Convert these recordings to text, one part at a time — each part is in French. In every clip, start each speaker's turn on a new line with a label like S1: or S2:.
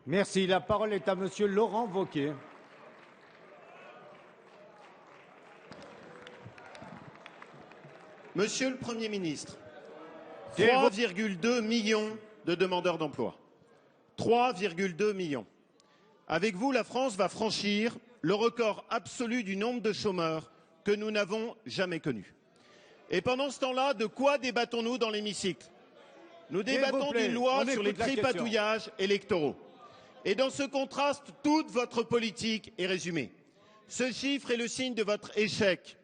S1: Merci. La parole est à Monsieur Laurent Wauquiez.
S2: Monsieur le Premier ministre, 3,2 millions de demandeurs d'emploi. 3,2 millions. Avec vous, la France va franchir le record absolu du nombre de chômeurs que nous n'avons jamais connu. Et pendant ce temps-là, de quoi débattons-nous dans l'hémicycle? Nous débattons d'une loi sur les tripatouillages électoraux. Et dans ce contraste, toute votre politique est résumée. Ce chiffre est le signe de votre échec.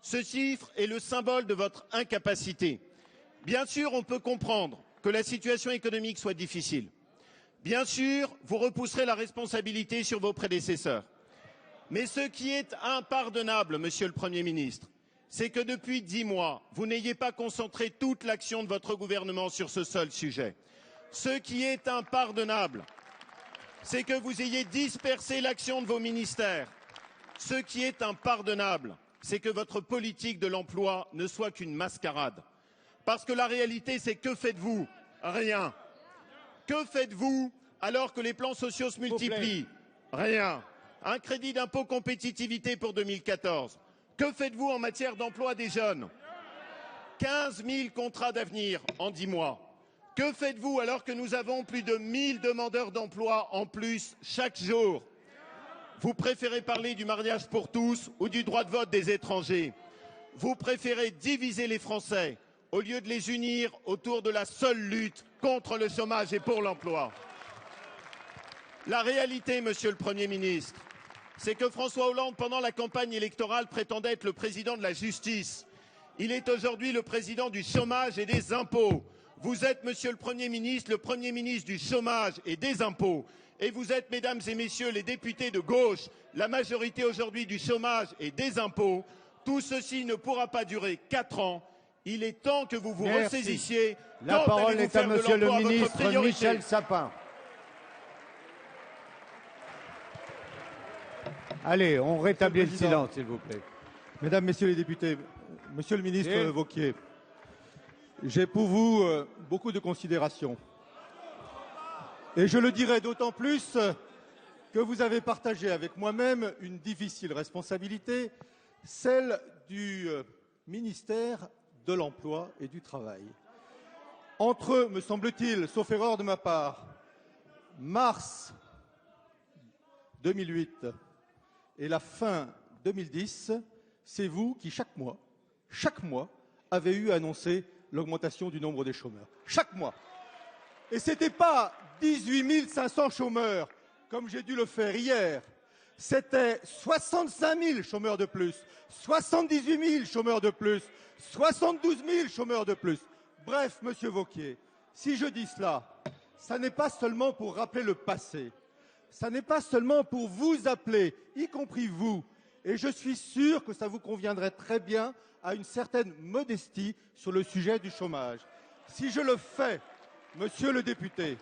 S2: Ce chiffre est le symbole de votre incapacité. Bien sûr, on peut comprendre que la situation économique soit difficile. Bien sûr, vous repousserez la responsabilité sur vos prédécesseurs. Mais ce qui est impardonnable, Monsieur le Premier ministre, c'est que depuis 10 mois, vous n'ayez pas concentré toute l'action de votre gouvernement sur ce seul sujet. Ce qui est impardonnable, c'est que vous ayez dispersé l'action de vos ministères. Ce qui est impardonnable, c'est que votre politique de l'emploi ne soit qu'une mascarade. Parce que la réalité, c'est que faites-vous? Rien. Que faites-vous alors que les plans sociaux se multiplient? Rien. Un crédit d'impôt compétitivité pour 2014. Que faites-vous en matière d'emploi des jeunes? 15 000 contrats d'avenir en 10 mois. Que faites-vous alors que nous avons plus de 1000 demandeurs d'emploi en plus chaque jour? Vous préférez parler du mariage pour tous ou du droit de vote des étrangers. Vous préférez diviser les Français au lieu de les unir autour de la seule lutte contre le chômage et pour l'emploi. La réalité, Monsieur le Premier ministre, c'est que François Hollande, pendant la campagne électorale, prétendait être le président de la justice. Il est aujourd'hui le président du chômage et des impôts. Vous êtes, Monsieur le Premier ministre du chômage et des impôts. Et vous êtes, mesdames et messieurs les députés de gauche, la majorité aujourd'hui du chômage et des impôts. Tout ceci ne pourra pas durer 4 ans. Il est temps que vous vous ressaisissiez.
S1: La parole est à Monsieur le ministre Michel Sapin. Allez, on rétablit le silence, s'il vous plaît.
S3: Mesdames, Messieurs les députés, Monsieur le ministre Wauquiez, j'ai pour vous beaucoup de considération. Et je le dirai d'autant plus que vous avez partagé avec moi-même une difficile responsabilité, celle du ministère de l'Emploi et du Travail. Entre, me semble-t-il, sauf erreur de ma part, mars 2008 et la fin 2010, c'est vous qui, chaque mois, avez eu annoncé l'augmentation du nombre des chômeurs. Chaque mois. Et ce n'était pas 18 500 chômeurs, comme j'ai dû le faire hier. C'était 65 000 chômeurs de plus, 78 000 chômeurs de plus, 72 000 chômeurs de plus. Bref, Monsieur Wauquiez, si je dis cela, ça n'est pas seulement pour rappeler le passé. Ça n'est pas seulement pour vous appeler, y compris vous, et je suis sûr que ça vous conviendrait très bien à une certaine modestie sur le sujet du chômage. Si je le fais, Monsieur le député,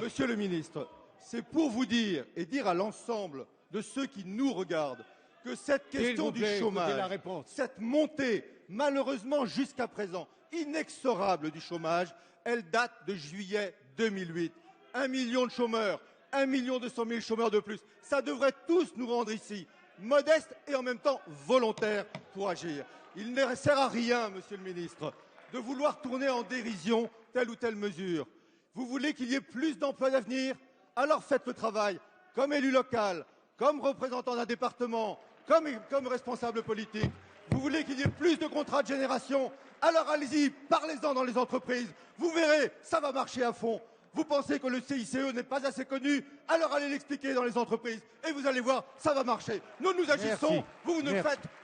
S3: Monsieur le ministre, c'est pour vous dire et dire à l'ensemble de ceux qui nous regardent que cette question du chômage, cette montée, malheureusement jusqu'à présent, inexorable du chômage, elle date de juillet 2008. 1 million de chômeurs, 1 200 000 chômeurs de plus. Ça devrait tous nous rendre ici modestes et en même temps volontaires pour agir. Il ne sert à rien, Monsieur le ministre, de vouloir tourner en dérision telle ou telle mesure. Vous voulez qu'il y ait plus d'emplois d'avenir? Alors faites le travail comme élu local, comme représentant d'un département, comme responsable politique. Vous voulez qu'il y ait plus de contrats de génération? Alors allez-y, parlez-en dans les entreprises. Vous verrez, ça va marcher à fond. Vous pensez que le CICE n'est pas assez connu? Alors allez l'expliquer dans les entreprises et vous allez voir, ça va marcher. Nous agissons, vous ne faites